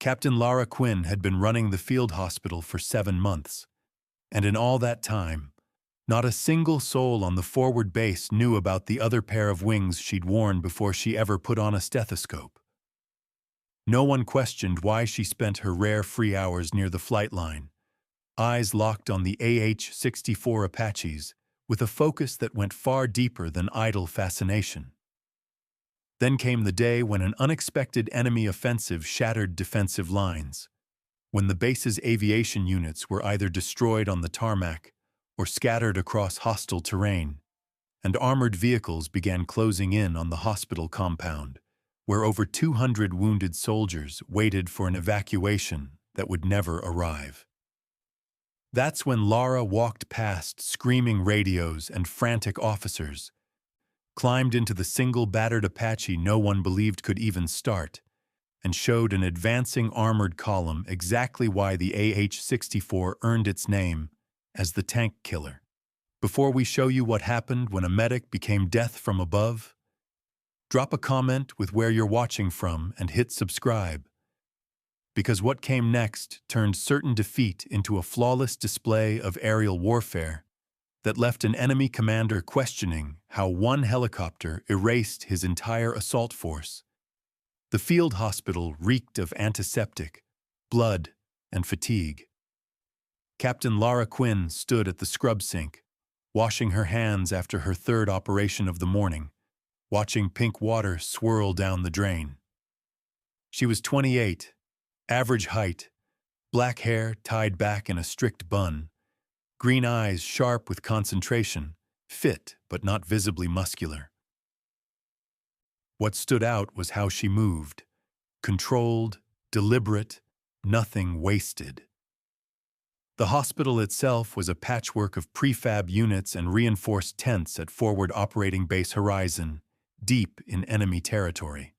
Captain Lara Quinn had been running the field hospital for 7 months, and in all that time, not a single soul on the forward base knew about the other pair of wings she'd worn before she ever put on a stethoscope. No one questioned why she spent her rare free hours near the flight line, eyes locked on the AH-64 Apaches with a focus that went far deeper than idle fascination. Then came the day when an unexpected enemy offensive shattered defensive lines, when the base's aviation units were either destroyed on the tarmac or scattered across hostile terrain, and armored vehicles began closing in on the hospital compound, where over 200 wounded soldiers waited for an evacuation that would never arrive. That's when Lara walked past screaming radios and frantic officers, climbed into the single battered Apache no one believed could even start, and showed an advancing armored column exactly why the AH-64 earned its name as the tank killer. Before we show you what happened when a medic became death from above, drop a comment with where you're watching from and hit subscribe, because what came next turned certain defeat into a flawless display of aerial warfare that left an enemy commander questioning how one helicopter erased his entire assault force. The field hospital reeked of antiseptic, blood, and fatigue. Captain Lara Quinn stood at the scrub sink, washing her hands after her third operation of the morning, watching pink water swirl down the drain. She was 28, average height, black hair tied back in a strict bun, green eyes sharp with concentration, fit but not visibly muscular. What stood out was how she moved, controlled, deliberate, nothing wasted. The hospital itself was a patchwork of prefab units and reinforced tents at forward operating base horizon, deep in enemy territory.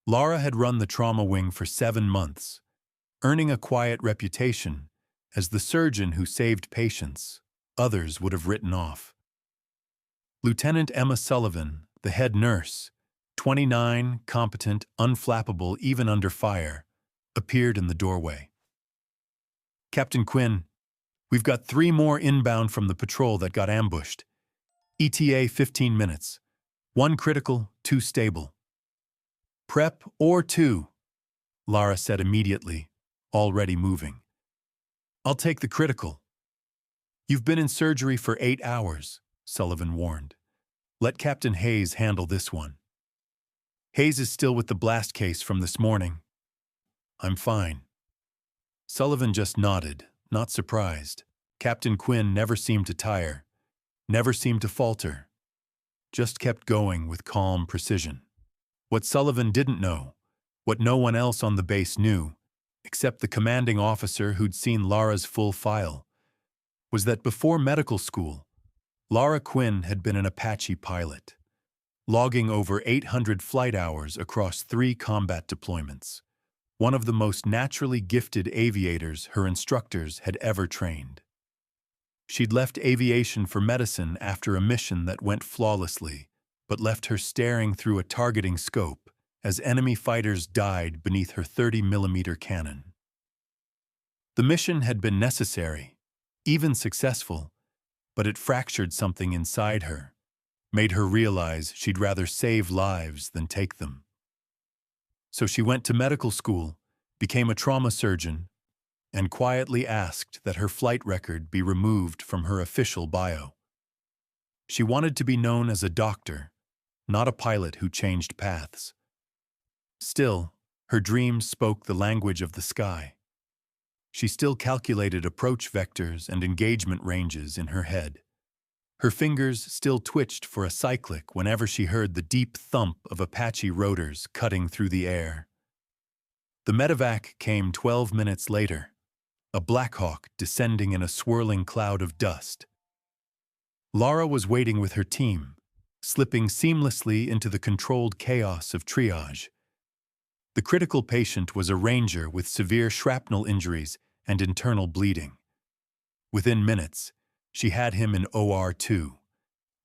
Lara had run the trauma wing for 7 months, earning a quiet reputation as the surgeon who saved patients others would have written off. Lieutenant Emma Sullivan, the head nurse, 29, competent, unflappable even under fire, appeared in the doorway. "Captain Quinn, we've got 3 more inbound from the patrol that got ambushed. ETA 15 minutes. 1 critical, 2 stable." "Prep or 2," Lara said immediately, already moving. "I'll take the critical." "You've been in surgery for 8 hours," Sullivan warned. "Let Captain Hayes handle this one." "Hayes is still with the blast case from this morning." "I'm fine." Sullivan just nodded, not surprised. Captain Quinn never seemed to tire, never seemed to falter, just kept going with calm precision. What Sullivan didn't know, what no one else on the base knew, except the commanding officer who'd seen Lara's full file, was that before medical school, Lara Quinn had been an Apache pilot, logging over 800 flight hours across 3 combat deployments, one of the most naturally gifted aviators her instructors had ever trained. She'd left aviation for medicine after a mission that went flawlessly, but left her staring through a targeting scope as enemy fighters died beneath her 30mm cannon. The mission had been necessary, even successful, but it fractured something inside her, made her realize she'd rather save lives than take them. So she went to medical school, became a trauma surgeon, and quietly asked that her flight record be removed from her official bio. She wanted to be known as a doctor, not a pilot who changed paths. Still, her dreams spoke the language of the sky. She still calculated approach vectors and engagement ranges in her head. Her fingers still twitched for a cyclic whenever she heard the deep thump of Apache rotors cutting through the air. The medevac came 12 minutes later, a Blackhawk descending in a swirling cloud of dust. Lara was waiting with her team, slipping seamlessly into the controlled chaos of triage. The critical patient was a ranger with severe shrapnel injuries and internal bleeding. Within minutes, she had him in OR2,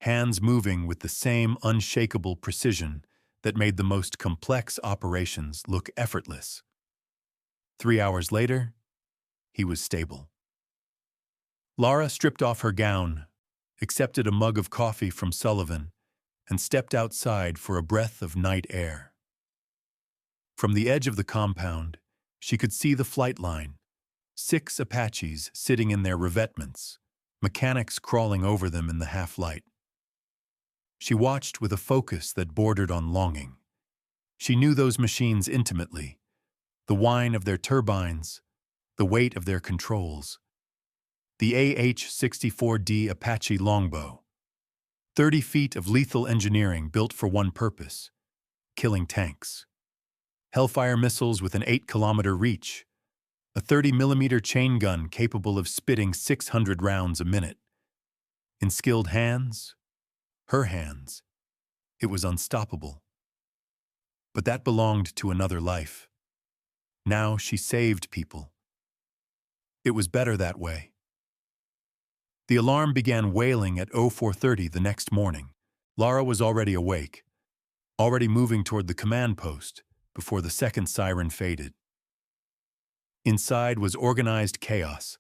hands moving with the same unshakable precision that made the most complex operations look effortless. 3 hours later, he was stable. Lara stripped off her gown, accepted a mug of coffee from Sullivan, and stepped outside for a breath of night air. From the edge of the compound, she could see the flight line, 6 Apaches sitting in their revetments, mechanics crawling over them in the half-light. She watched with a focus that bordered on longing. She knew those machines intimately, the whine of their turbines, the weight of their controls. The AH-64D Apache longbow, 30 feet of lethal engineering built for one purpose: killing tanks. Hellfire missiles with an 8-kilometer reach, a 30-millimeter chain gun capable of spitting 600 rounds a minute. In skilled hands, her hands, it was unstoppable. But that belonged to another life. Now she saved people. It was better that way. The alarm began wailing at 04:30 the next morning. Lara was already awake, already moving toward the command post before the second siren faded. Inside was organized chaos.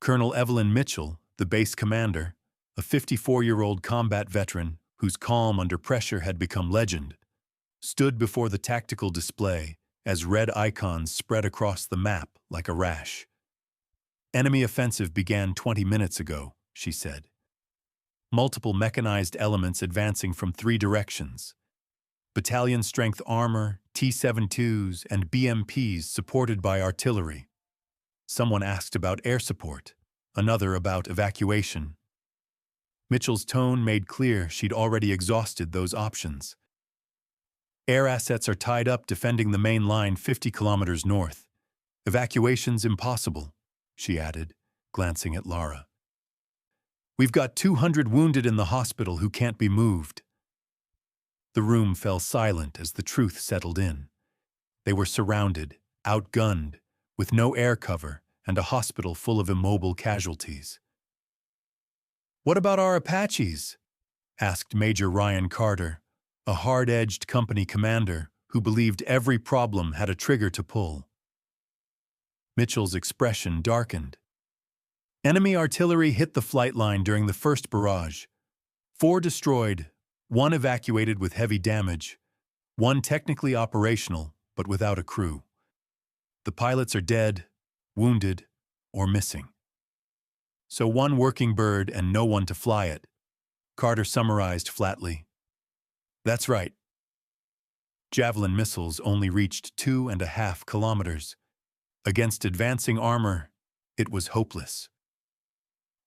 Colonel Evelyn Mitchell, the base commander, a 54-year-old combat veteran whose calm under pressure had become legend, stood before the tactical display as red icons spread across the map like a rash. "Enemy offensive began 20 minutes ago," she said. Multiple mechanized elements advancing from 3 directions. Battalion-strength armor, T-72s, and BMPs supported by artillery. Someone asked about air support, another about evacuation. Mitchell's tone made clear she'd already exhausted those options. "Air assets are tied up defending the main line 50 kilometers north. Evacuation's impossible," she added, glancing at Lara. "We've got 200 wounded in the hospital who can't be moved." The room fell silent as the truth settled in. They were surrounded, outgunned, with no air cover and a hospital full of immobile casualties. "What about our Apaches?" asked Major Ryan Carter, a hard-edged company commander who believed every problem had a trigger to pull. Mitchell's expression darkened. "Enemy artillery hit the flight line during the first barrage. 4 destroyed, 1 evacuated with heavy damage, 1 technically operational but without a crew. The pilots are dead, wounded, or missing. So 1 working bird and no one to fly it," Carter summarized flatly. "That's right." Javelin missiles only reached 2.5 kilometers. Against advancing armor, it was hopeless.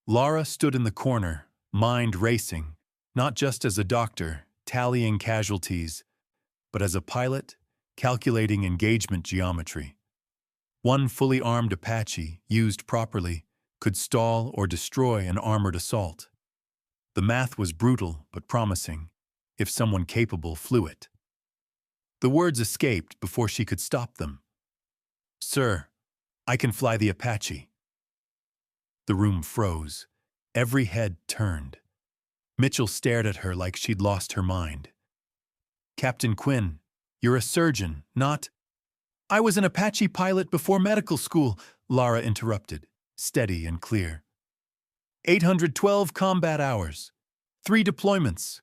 Lara stood in the corner, mind racing, not just as a doctor, tallying casualties, but as a pilot, calculating engagement geometry. 1 fully armed Apache, used properly, could stall or destroy an armored assault. The math was brutal but promising, if someone capable flew it. The words escaped before she could stop them. "Sir, I can fly the Apache." The room froze. Every head turned. Mitchell stared at her like she'd lost her mind. "Captain Quinn, you're a surgeon, not—" "I was an Apache pilot before medical school," Lara interrupted, steady and clear. 812 combat hours, 3 deployments.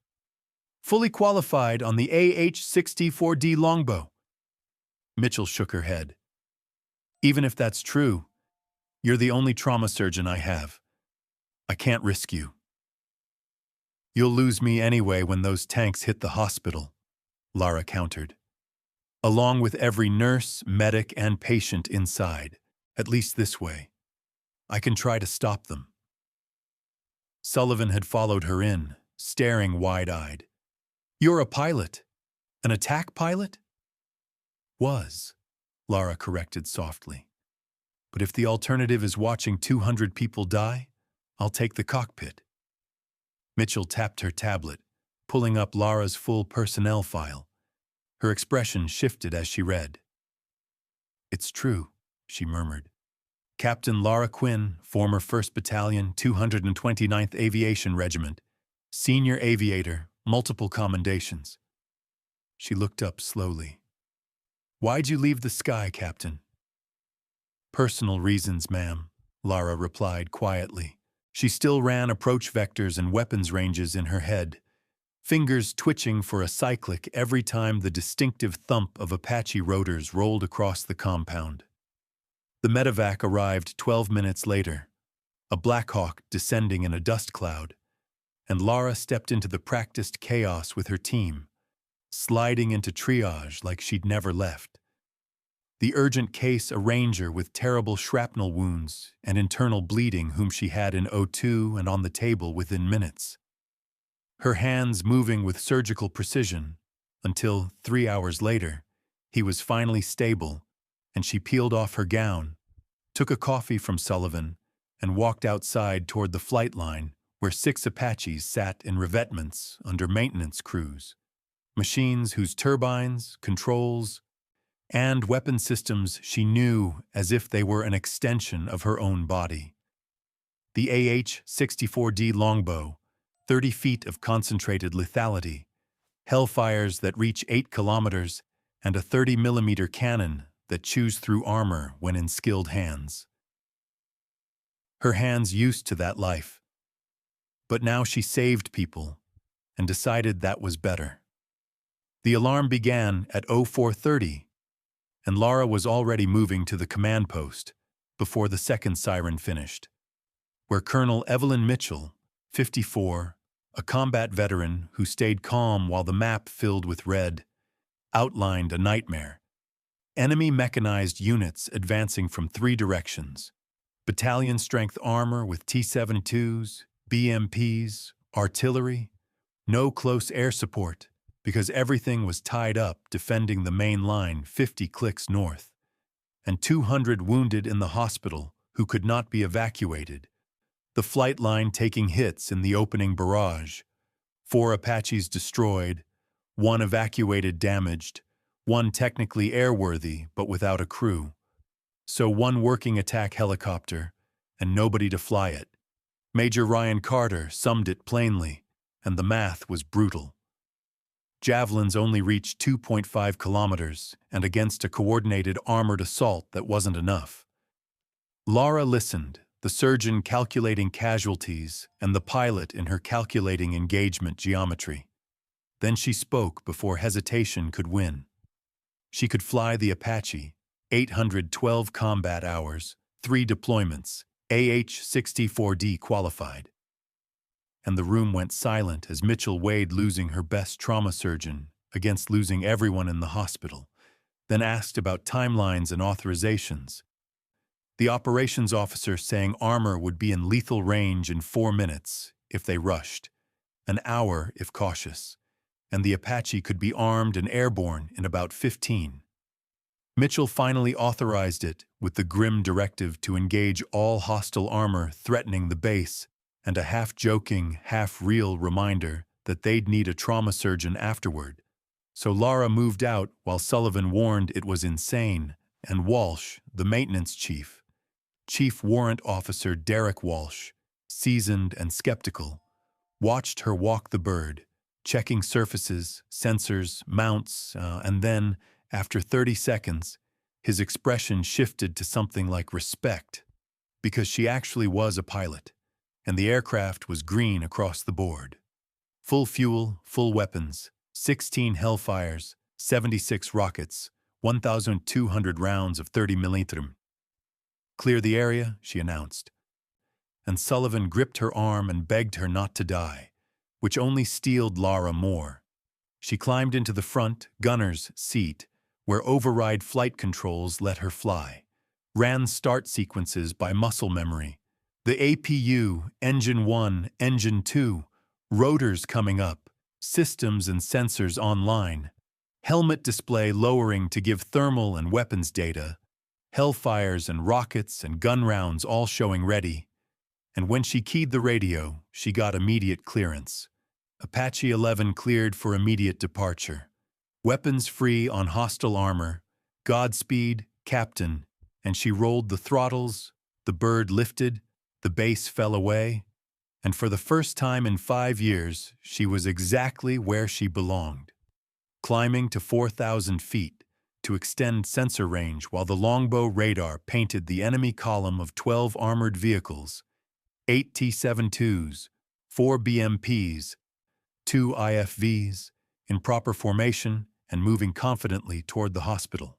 Fully qualified on the AH-64D longbow. Mitchell shook her head. "Even if that's true, you're the only trauma surgeon I have. I can't risk you." "You'll lose me anyway when those tanks hit the hospital," Lara countered. "Along with every nurse, medic, and patient inside, at least this way. I can try to stop them." Sullivan had followed her in, staring wide-eyed. "You're a pilot. An attack pilot?" "Was," Lara corrected softly. "But if the alternative is watching 200 people die, I'll take the cockpit." Mitchell tapped her tablet, pulling up Lara's full personnel file. Her expression shifted as she read. "It's true," she murmured. "Captain Lara Quinn, former 1st Battalion, 229th Aviation Regiment, senior aviator, multiple commendations." She looked up slowly. "Why'd you leave the sky, Captain?" Personal reasons, ma'am, Lara replied quietly. She still ran approach vectors and weapons ranges in her head, fingers twitching for a cyclic every time the distinctive thump of Apache rotors rolled across the compound. The medevac arrived 12 minutes later, a Blackhawk descending in a dust cloud, and Lara stepped into the practiced chaos with her team, sliding into triage like she'd never left. The urgent case, a ranger with terrible shrapnel wounds and internal bleeding whom she had in O2 and on the table within minutes. Her hands moving with surgical precision until, 3 hours later, he was finally stable, and she peeled off her gown, took a coffee from Sullivan, and walked outside toward the flight line where 6 Apaches sat in revetments under maintenance crews, machines whose turbines, controls, and weapon systems she knew as if they were an extension of her own body. The AH-64D longbow, 30 feet of concentrated lethality, hellfires that reach 8 kilometers, and a 30-millimeter cannon that chews through armor when in skilled hands. Her hands used to that life. But now she saved people and decided that was better. The alarm began at 0430, and Lara was already moving to the command post before the second siren finished, where Colonel Evelyn Mitchell, 54, a combat veteran who stayed calm while the map filled with red, outlined a nightmare. Enemy mechanized units advancing from 3 directions. Battalion-strength armor with T-72s, BMPs, artillery, no close air support because everything was tied up defending the main line 50 clicks north, and 200 wounded in the hospital who could not be evacuated. The flight line taking hits in the opening barrage, 4 Apaches destroyed, 1 evacuated damaged, 1 technically airworthy but without a crew. So 1 working attack helicopter, and nobody to fly it. Major Ryan Carter summed it plainly, and the math was brutal. Javelins only reached 2.5 kilometers, and against a coordinated armored assault that wasn't enough. Lara listened, the surgeon calculating casualties and the pilot in her calculating engagement geometry. Then she spoke before hesitation could win. She could fly the Apache, 812 combat hours, 3 deployments, AH-64D qualified. And the room went silent as Mitchell weighed losing her best trauma surgeon against losing everyone in the hospital, then asked about timelines and authorizations. The operations officer saying armor would be in lethal range in 4 minutes if they rushed, an hour if cautious, and the Apache could be armed and airborne in about 15. Mitchell finally authorized it with the grim directive to engage all hostile armor threatening the base and a half-joking, half-real reminder that they'd need a trauma surgeon afterward. So Lara moved out while Sullivan warned it was insane, and Walsh, the maintenance chief, Chief Warrant Officer Derek Walsh, seasoned and skeptical, watched her walk the bird, checking surfaces, sensors, mounts, and then, after 30 seconds, his expression shifted to something like respect, because she actually was a pilot, and the aircraft was green across the board. Full fuel, full weapons, 16 Hellfires, 76 rockets, 1,200 rounds of 30mm. "Clear the area," she announced. And Sullivan gripped her arm and begged her not to die, which only steeled Lara more. She climbed into the front, gunner's seat, where override flight controls let her fly, ran start sequences by muscle memory. The APU, Engine 1, Engine 2, rotors coming up, systems and sensors online, helmet display lowering to give thermal and weapons data, Hellfires and rockets and gun rounds all showing ready. And when she keyed the radio, she got immediate clearance. Apache 11 cleared for immediate departure. Weapons free on hostile armor. Godspeed, Captain. And she rolled the throttles, the bird lifted, the base fell away, and for the first time in 5 years, she was exactly where she belonged. Climbing to 4,000 feet, to extend sensor range while the longbow radar painted the enemy column of 12 armored vehicles, 8 T-72s, 4 BMPs, 2 IFVs, in proper formation and moving confidently toward the hospital.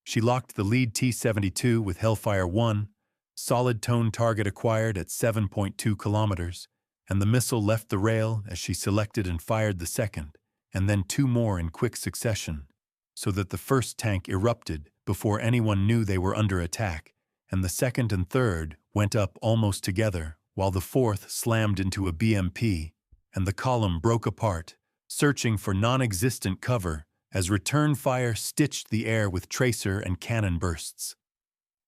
She locked the lead T-72 with Hellfire 1, solid tone target acquired at 7.2 kilometers, and the missile left the rail as she selected and fired the second, and then 2 more in quick succession, so that the first tank erupted before anyone knew they were under attack, and the second and third went up almost together, while the fourth slammed into a BMP, and the column broke apart, searching for non-existent cover as return fire stitched the air with tracer and cannon bursts.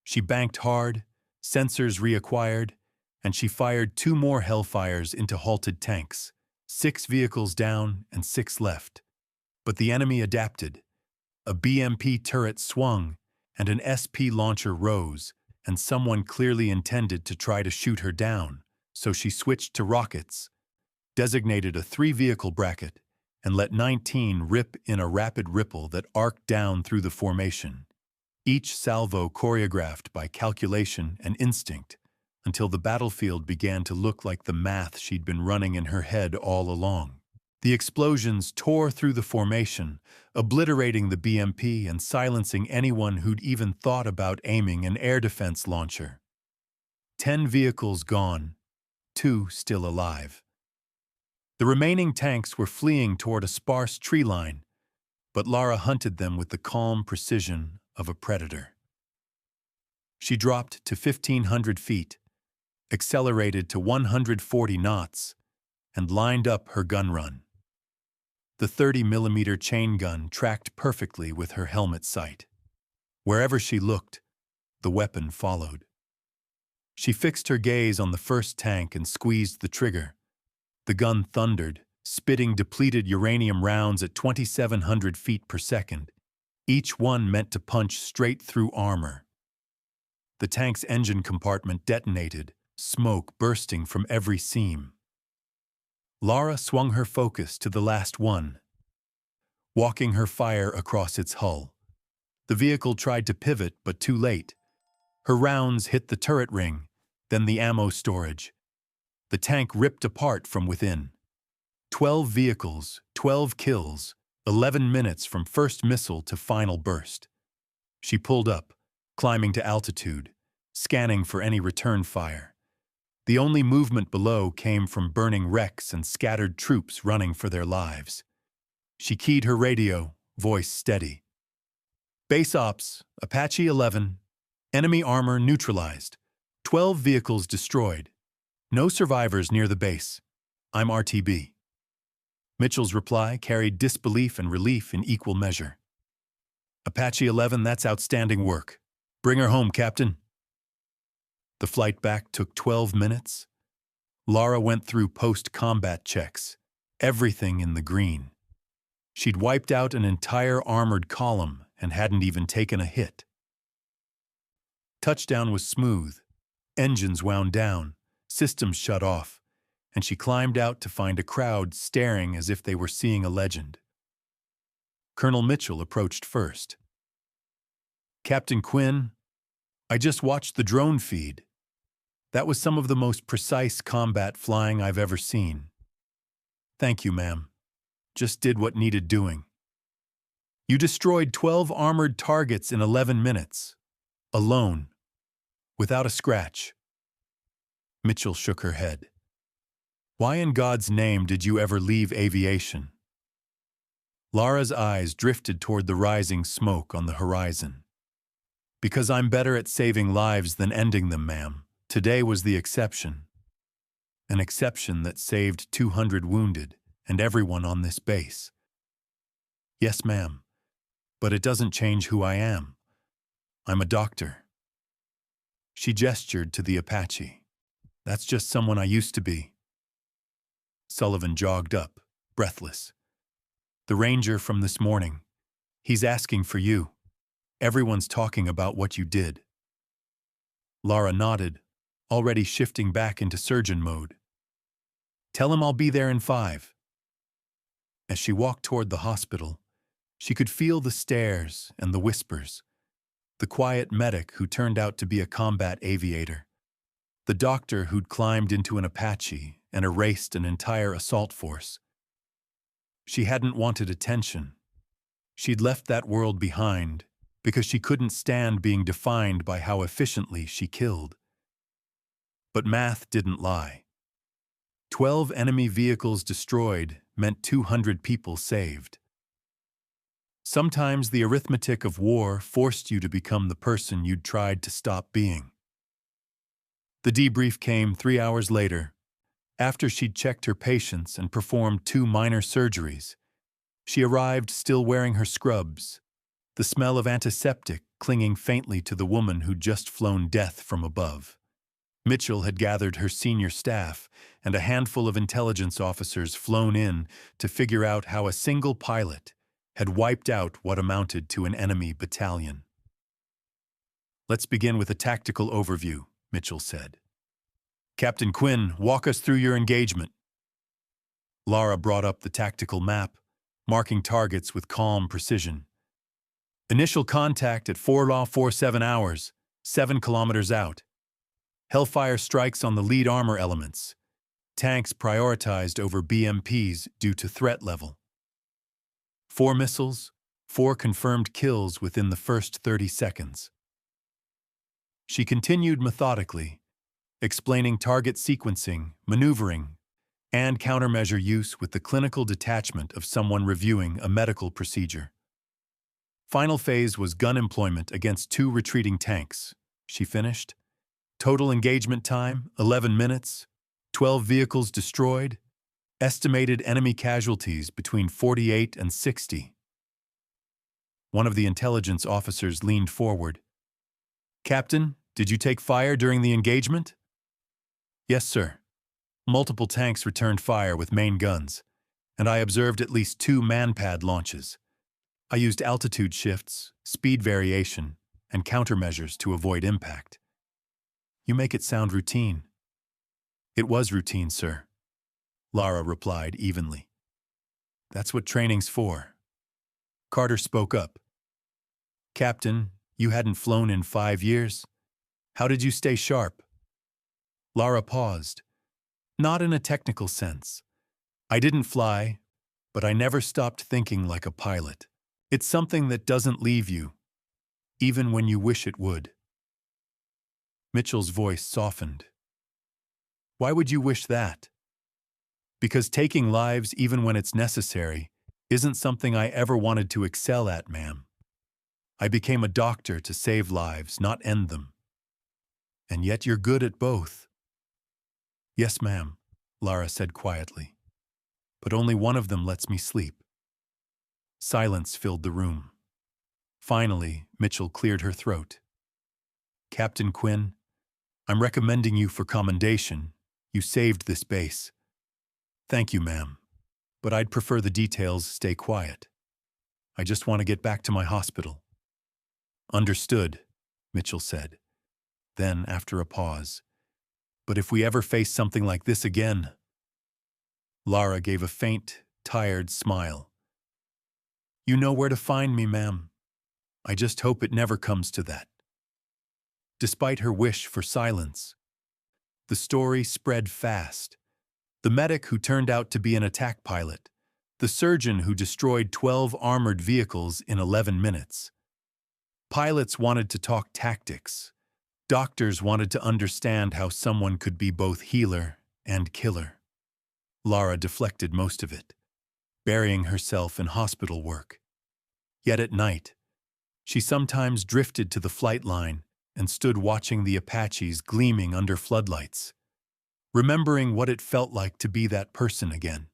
She banked hard, sensors reacquired, and she fired 2 more Hellfires into halted tanks, 6 vehicles down and 6 left. But the enemy adapted. A BMP turret swung, and an SP launcher rose, and someone clearly intended to try to shoot her down, so she switched to rockets, designated a 3-vehicle bracket, and let 19 rip in a rapid ripple that arced down through the formation, each salvo choreographed by calculation and instinct, until the battlefield began to look like the math she'd been running in her head all along. The explosions tore through the formation, obliterating the BMP and silencing anyone who'd even thought about aiming an air defense launcher. 10 vehicles gone, 2 still alive. The remaining tanks were fleeing toward a sparse tree line, but Lara hunted them with the calm precision of a predator. She dropped to 1,500 feet, accelerated to 140 knots, and lined up her gun run. The 30mm chain gun tracked perfectly with her helmet sight. Wherever she looked, the weapon followed. She fixed her gaze on the first tank and squeezed the trigger. The gun thundered, spitting depleted uranium rounds at 2,700 feet per second, each one meant to punch straight through armor. The tank's engine compartment detonated, smoke bursting from every seam. Lara swung her focus to the last one, walking her fire across its hull. The vehicle tried to pivot, but too late. Her rounds hit the turret ring, then the ammo storage. The tank ripped apart from within. 12 vehicles, 12 kills, 11 minutes from first missile to final burst. She pulled up, climbing to altitude, scanning for any return fire. The only movement below came from burning wrecks and scattered troops running for their lives. She keyed her radio, voice steady. Base ops, Apache 11. Enemy armor neutralized. 12 vehicles destroyed. No survivors near the base. I'm RTB. Mitchell's reply carried disbelief and relief in equal measure. Apache 11, that's outstanding work. Bring her home, Captain. The flight back took 12 minutes. Lara went through post-combat checks, everything in the green. She'd wiped out an entire armored column and hadn't even taken a hit. Touchdown was smooth. Engines wound down, systems shut off, and she climbed out to find a crowd staring as if they were seeing a legend. Colonel Mitchell approached first. Captain Quinn, I just watched the drone feed. That was some of the most precise combat flying I've ever seen. Thank you, ma'am. Just did what needed doing. You destroyed 12 armored targets in 11 minutes. Alone. Without a scratch. Mitchell shook her head. Why in God's name did you ever leave aviation? Lara's eyes drifted toward the rising smoke on the horizon. Because I'm better at saving lives than ending them, ma'am. Today was the exception. An exception that saved 200 wounded and everyone on this base. Yes, ma'am. But it doesn't change who I am. I'm a doctor. She gestured to the Apache. That's just someone I used to be. Sullivan jogged up, breathless. The ranger from this morning. He's asking for you. Everyone's talking about what you did. Lara nodded, already shifting back into surgeon mode. Tell him I'll be there in 5. As she walked toward the hospital, She could feel the stares and the whispers, the quiet medic who turned out to be a combat aviator, the doctor who'd climbed into an Apache and erased an entire assault force. She hadn't wanted attention. She'd left that world behind because she couldn't stand being defined by how efficiently she killed. But math didn't lie. 12 enemy vehicles destroyed meant 200 people saved. Sometimes the arithmetic of war forced you to become the person you'd tried to stop being. The debrief came 3 hours later, after she'd checked her patients and performed 2 minor surgeries. She arrived still wearing her scrubs, the smell of antiseptic clinging faintly to the woman who'd just flown death from above. Mitchell had gathered her senior staff and a handful of intelligence officers flown in to figure out how a single pilot had wiped out what amounted to an enemy battalion. "Let's begin with a tactical overview," Mitchell said. "Captain Quinn, walk us through your engagement." Lara brought up the tactical map, marking targets with calm precision. "Initial contact at 4:47 hours, 7 kilometers out. Hellfire strikes on the lead armor elements. Tanks prioritized over BMPs due to threat level. 4 missiles, 4 confirmed kills within the first 30 seconds. She continued methodically, explaining target sequencing, maneuvering, and countermeasure use with the clinical detachment of someone reviewing a medical procedure. Final phase was gun employment against 2 retreating tanks. She finished. Total engagement time, 11 minutes, 12 vehicles destroyed, estimated enemy casualties between 48 and 60. One of the intelligence officers leaned forward. "Captain, did you take fire during the engagement?" "Yes, sir. Multiple tanks returned fire with main guns, and I observed at least 2 man-pad launches. I used altitude shifts, speed variation, and countermeasures to avoid impact." "You make it sound routine." "It was routine, sir," Lara replied evenly. "That's what training's for." Carter spoke up. "Captain, you hadn't flown in 5 years. How did you stay sharp?" Lara paused. "Not in a technical sense. I didn't fly, but I never stopped thinking like a pilot. It's something that doesn't leave you, even when you wish it would." Mitchell's voice softened. "Why would you wish that?" "Because taking lives even when it's necessary isn't something I ever wanted to excel at, ma'am. I became a doctor to save lives, not end them. And yet you're good at both." "Yes, ma'am," Lara said quietly. "But only one of them lets me sleep." Silence filled the room. Finally, Mitchell cleared her throat. "Captain Quinn, I'm recommending you for commendation. You saved this base." "Thank you, ma'am. But I'd prefer the details stay quiet. I just want to get back to my hospital." "Understood," Mitchell said. Then, after a pause, "But if we ever face something like this again—" Lara gave a faint, tired smile. "You know where to find me, ma'am. I just hope it never comes to that." Despite her wish for silence, the story spread fast. The medic who turned out to be an attack pilot, the surgeon who destroyed 12 armored vehicles in 11 minutes. Pilots wanted to talk tactics. Doctors wanted to understand how someone could be both healer and killer. Lara deflected most of it, burying herself in hospital work. Yet at night, she sometimes drifted to the flight line and stood watching the Apaches gleaming under floodlights, remembering what it felt like to be that person again.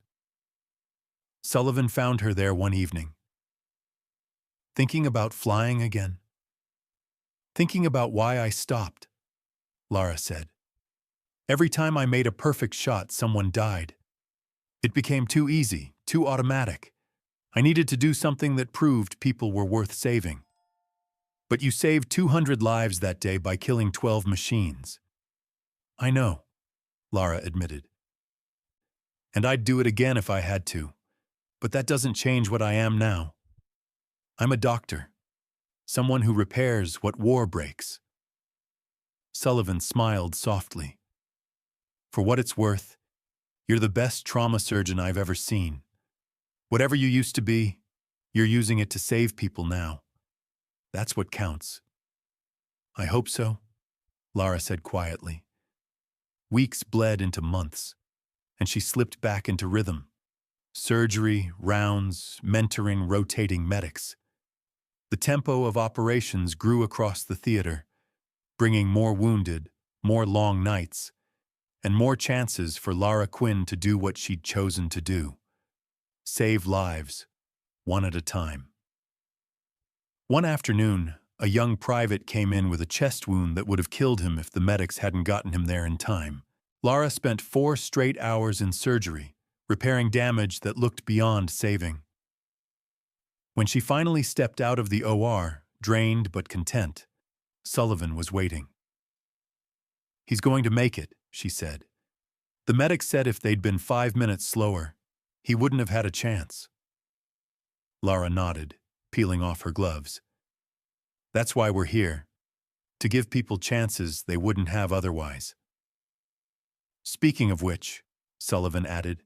Sullivan found her there one evening. "Thinking about flying again?" "Thinking about why I stopped," Lara said. "Every time I made a perfect shot, someone died. It became too easy, too automatic. I needed to do something that proved people were worth saving. But you saved 200 lives that day by killing 12 machines." "I know," Lara admitted. "And I'd do it again if I had to. But that doesn't change what I am now." I'm a doctor, someone who repairs what war breaks. Sullivan smiled softly. For what it's worth, you're the best trauma surgeon I've ever seen. Whatever you used to be, you're using it to save people now. That's what counts. I hope so, Lara said quietly. Weeks bled into months, and she slipped back into rhythm. Surgery, rounds, mentoring, rotating medics. The tempo of operations grew across the theater, bringing more wounded, more long nights, and more chances for Lara Quinn to do what she'd chosen to do. Save lives, one at a time. One afternoon, a young private came in with a chest wound that would have killed him if the medics hadn't gotten him there in time. Lara spent 4 straight hours in surgery, repairing damage that looked beyond saving. When she finally stepped out of the OR, drained but content, Sullivan was waiting. He's going to make it, she said. The medic said if they'd been 5 minutes slower, he wouldn't have had a chance. Lara nodded, peeling off her gloves. That's why we're here, to give people chances they wouldn't have otherwise. Speaking of which, Sullivan added,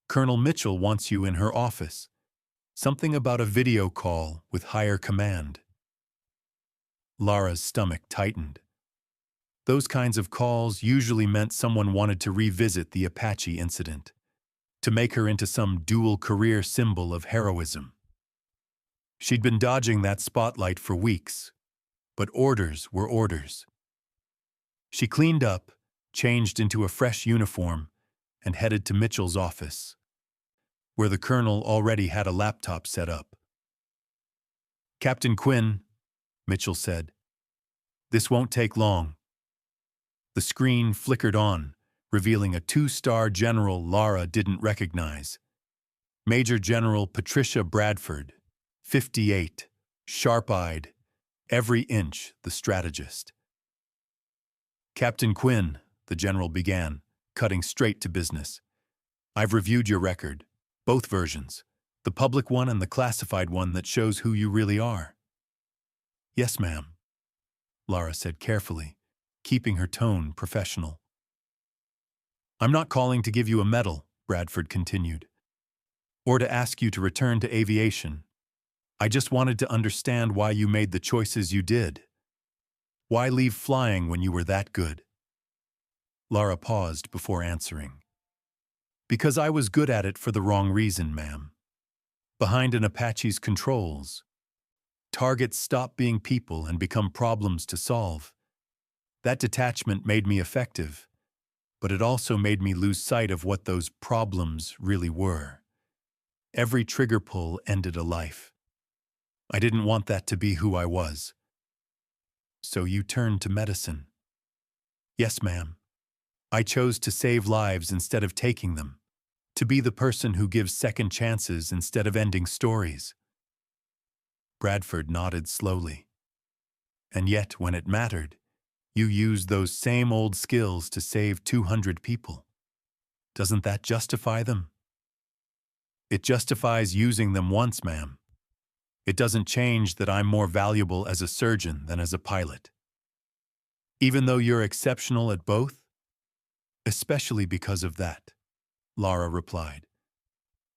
Colonel Mitchell wants you in her office. Something about a video call with higher command. Lara's stomach tightened. Those kinds of calls usually meant someone wanted to revisit the Apache incident, to make her into some dual-career symbol of heroism. She'd been dodging that spotlight for weeks, but orders were orders. She cleaned up, changed into a fresh uniform, and headed to Mitchell's office, where the colonel already had a laptop set up. Captain Quinn, Mitchell said, this won't take long. The screen flickered on, revealing a 2-star general Lara didn't recognize. Major General Patricia Bradford, 58, sharp-eyed, every inch the strategist. Captain Quinn, the general began, cutting straight to business. I've reviewed your record, both versions, the public one and the classified one that shows who you really are. Yes, ma'am, Lara said carefully, keeping her tone professional. I'm not calling to give you a medal, Bradford continued, or to ask you to return to aviation. I just wanted to understand why you made the choices you did. Why leave flying when you were that good? Lara paused before answering. Because I was good at it for the wrong reason, ma'am. Behind an Apache's controls, targets stop being people and become problems to solve. That detachment made me effective, but it also made me lose sight of what those problems really were. Every trigger pull ended a life. I didn't want that to be who I was. So you turned to medicine. Yes, ma'am. I chose to save lives instead of taking them, to be the person who gives second chances instead of ending stories. Bradford nodded slowly. And yet, when it mattered, you used those same old skills to save 200 people. Doesn't that justify them? It justifies using them once, ma'am. It doesn't change that I'm more valuable as a surgeon than as a pilot. Even though you're exceptional at both? Especially because of that, Lara replied.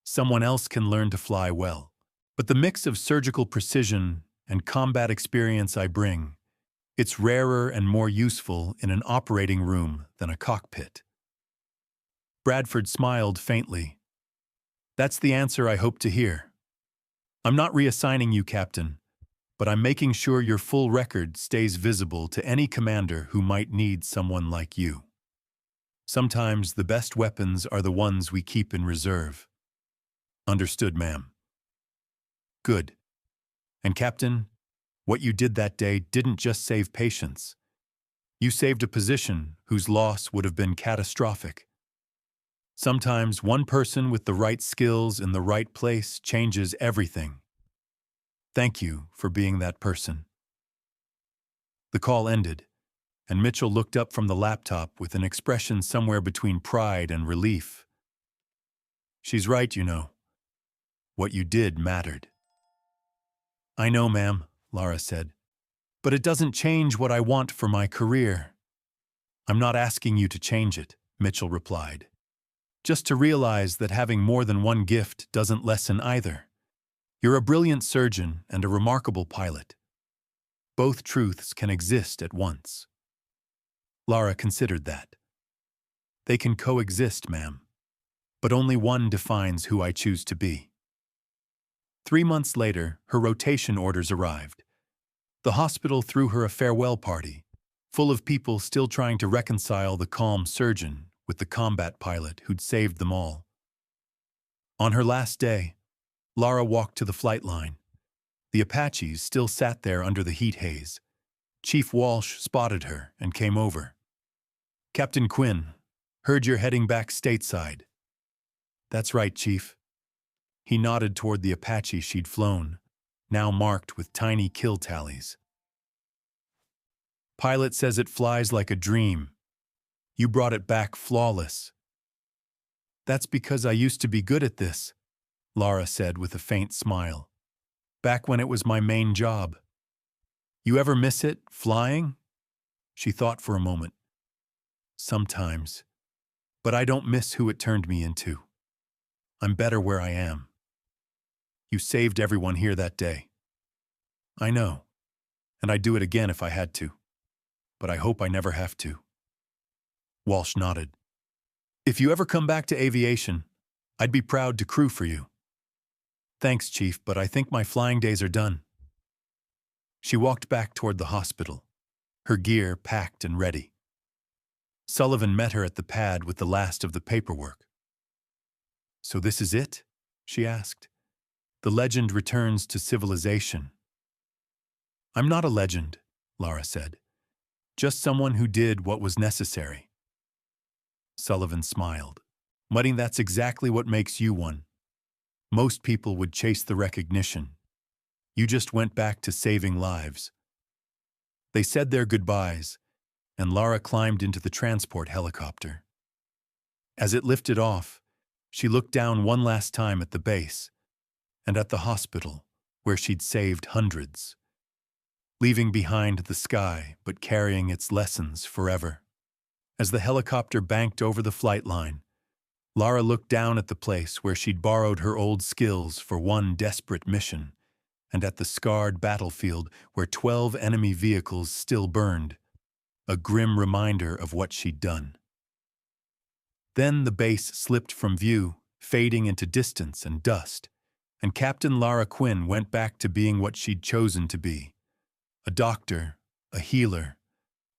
Someone else can learn to fly well, but the mix of surgical precision and combat experience I bring, it's rarer and more useful in an operating room than a cockpit. Bradford smiled faintly. That's the answer I hope to hear. I'm not reassigning you, Captain, but I'm making sure your full record stays visible to any commander who might need someone like you. Sometimes the best weapons are the ones we keep in reserve. Understood, ma'am. Good. And Captain, what you did that day didn't just save patients. You saved a position whose loss would have been catastrophic. Sometimes one person with the right skills in the right place changes everything. Thank you for being that person. The call ended, and Mitchell looked up from the laptop with an expression somewhere between pride and relief. She's right, you know. What you did mattered. I know, ma'am, Lara said, but it doesn't change what I want for my career. I'm not asking you to change it, Mitchell replied. Just to realize that having more than one gift doesn't lessen either. You're a brilliant surgeon and a remarkable pilot. Both truths can exist at once. Lara considered that. They can coexist, ma'am. But only one defines who I choose to be. 3 months later, her rotation orders arrived. The hospital threw her a farewell party, full of people still trying to reconcile the calm surgeon with the combat pilot who'd saved them all. On her last day, Lara walked to the flight line. The Apaches still sat there under the heat haze. Chief Walsh spotted her and came over. Captain Quinn, heard you're heading back stateside. That's right, Chief. He nodded toward the Apache she'd flown, now marked with tiny kill tallies. Pilot says it flies like a dream. You brought it back flawless. That's because I used to be good at this, Lara said with a faint smile. Back when it was my main job. You ever miss it, flying? She thought for a moment. Sometimes. But I don't miss who it turned me into. I'm better where I am. You saved everyone here that day. I know. And I'd do it again if I had to. But I hope I never have to. Walsh nodded. If you ever come back to aviation, I'd be proud to crew for you. Thanks, Chief, but I think my flying days are done. She walked back toward the hospital, her gear packed and ready. Sullivan met her at the pad with the last of the paperwork. So this is it? She asked. The legend returns to civilization. I'm not a legend, Lara said. Just someone who did what was necessary. Sullivan smiled, muttering that's exactly what makes you one. Most people would chase the recognition. You just went back to saving lives. They said their goodbyes, and Lara climbed into the transport helicopter. As it lifted off, she looked down one last time at the base and at the hospital where she'd saved hundreds, leaving behind the sky but carrying its lessons forever. As the helicopter banked over the flight line, Lara looked down at the place where she'd borrowed her old skills for one desperate mission, and at the scarred battlefield where 12 enemy vehicles still burned, a grim reminder of what she'd done. Then the base slipped from view, fading into distance and dust, and Captain Lara Quinn went back to being what she'd chosen to be, a doctor, a healer,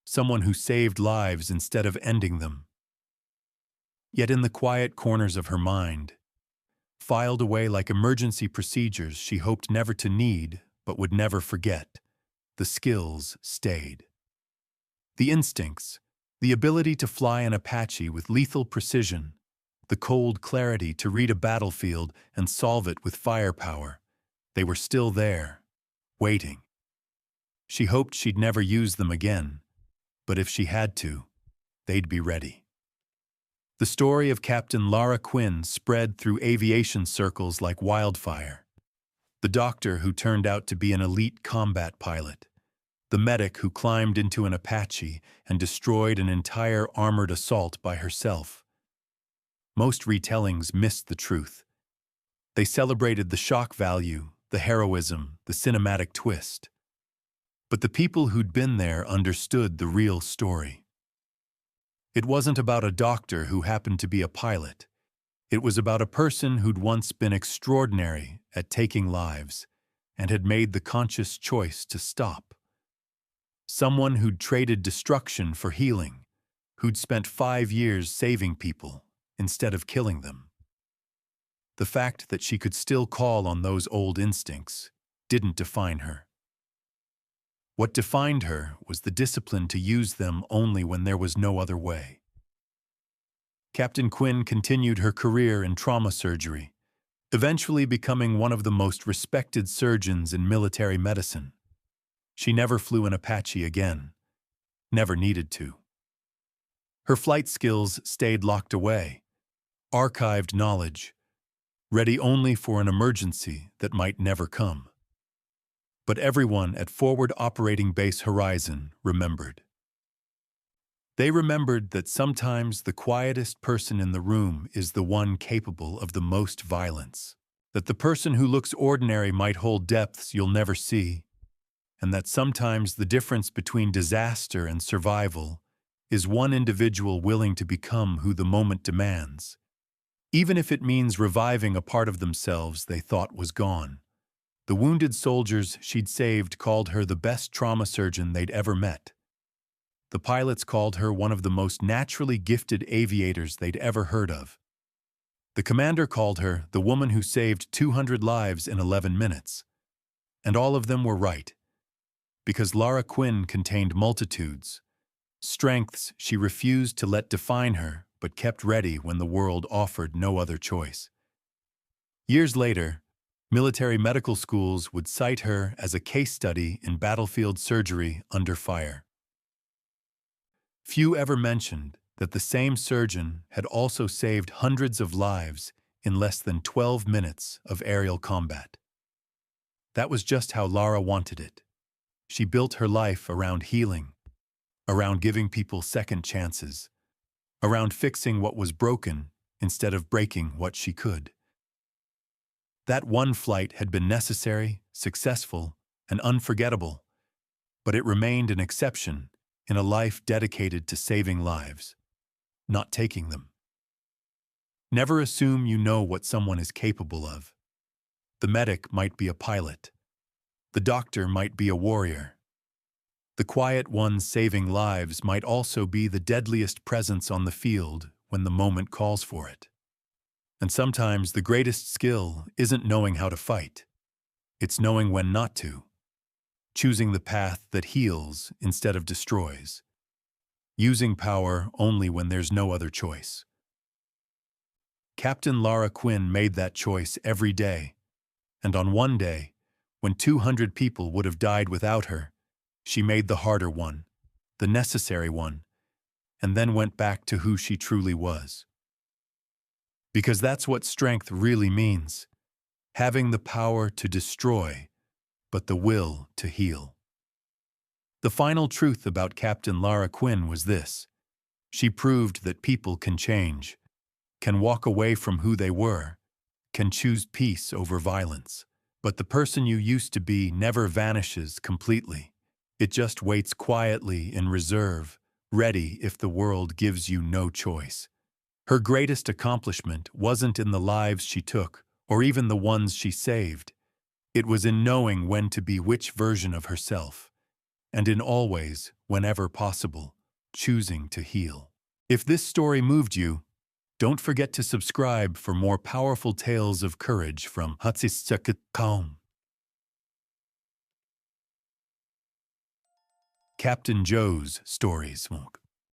someone who saved lives instead of ending them. Yet in the quiet corners of her mind, filed away like emergency procedures she hoped never to need but would never forget, the skills stayed. The instincts, the ability to fly an Apache with lethal precision, the cold clarity to read a battlefield and solve it with firepower, they were still there, waiting. She hoped she'd never use them again, but if she had to, they'd be ready. The story of Captain Lara Quinn spread through aviation circles like wildfire. The doctor who turned out to be an elite combat pilot. The medic who climbed into an Apache and destroyed an entire armored assault by herself. Most retellings missed the truth. They celebrated the shock value, the heroism, the cinematic twist. But the people who'd been there understood the real story. It wasn't about a doctor who happened to be a pilot. It was about a person who'd once been extraordinary at taking lives and had made the conscious choice to stop. Someone who'd traded destruction for healing, who'd spent 5 years saving people instead of killing them. The fact that she could still call on those old instincts didn't define her. What defined her was the discipline to use them only when there was no other way. Captain Quinn continued her career in trauma surgery, eventually becoming one of the most respected surgeons in military medicine. She never flew an Apache again, never needed to. Her flight skills stayed locked away, archived knowledge, ready only for an emergency that might never come. But everyone at Forward Operating Base Horizon remembered. They remembered that sometimes the quietest person in the room is the one capable of the most violence. That the person who looks ordinary might hold depths you'll never see, and that sometimes the difference between disaster and survival is one individual willing to become who the moment demands, even if it means reviving a part of themselves they thought was gone. The wounded soldiers she'd saved called her the best trauma surgeon they'd ever met. The pilots called her one of the most naturally gifted aviators they'd ever heard of. The commander called her the woman who saved 200 lives in 11 minutes. And all of them were right, because Lara Quinn contained multitudes, strengths she refused to let define her but kept ready when the world offered no other choice. Years later, military medical schools would cite her as a case study in battlefield surgery under fire. Few ever mentioned that the same surgeon had also saved hundreds of lives in less than 12 minutes of aerial combat. That was just how Lara wanted it. She built her life around healing, around giving people second chances, around fixing what was broken instead of breaking what she could. That one flight had been necessary, successful, and unforgettable, but it remained an exception in a life dedicated to saving lives, not taking them. Never assume you know what someone is capable of. The medic might be a pilot. The doctor might be a warrior. The quiet ones saving lives might also be the deadliest presence on the field when the moment calls for it. And sometimes the greatest skill isn't knowing how to fight. It's knowing when not to. Choosing the path that heals instead of destroys. Using power only when there's no other choice. Captain Lara Quinn made that choice every day. And on one day, when 200 people would have died without her, she made the harder one, the necessary one, and then went back to who she truly was. Because that's what strength really means, having the power to destroy, but the will to heal. The final truth about Captain Lara Quinn was this: she proved that people can change, can walk away from who they were, can choose peace over violence. But the person you used to be never vanishes completely. It just waits quietly in reserve, ready if the world gives you no choice. Her greatest accomplishment wasn't in the lives she took, or even the ones she saved. It was in knowing when to be which version of herself, and in always, whenever possible, choosing to heal. If this story moved you, don't forget to subscribe for more powerful tales of courage from unshakable. Captain Joe's Stories.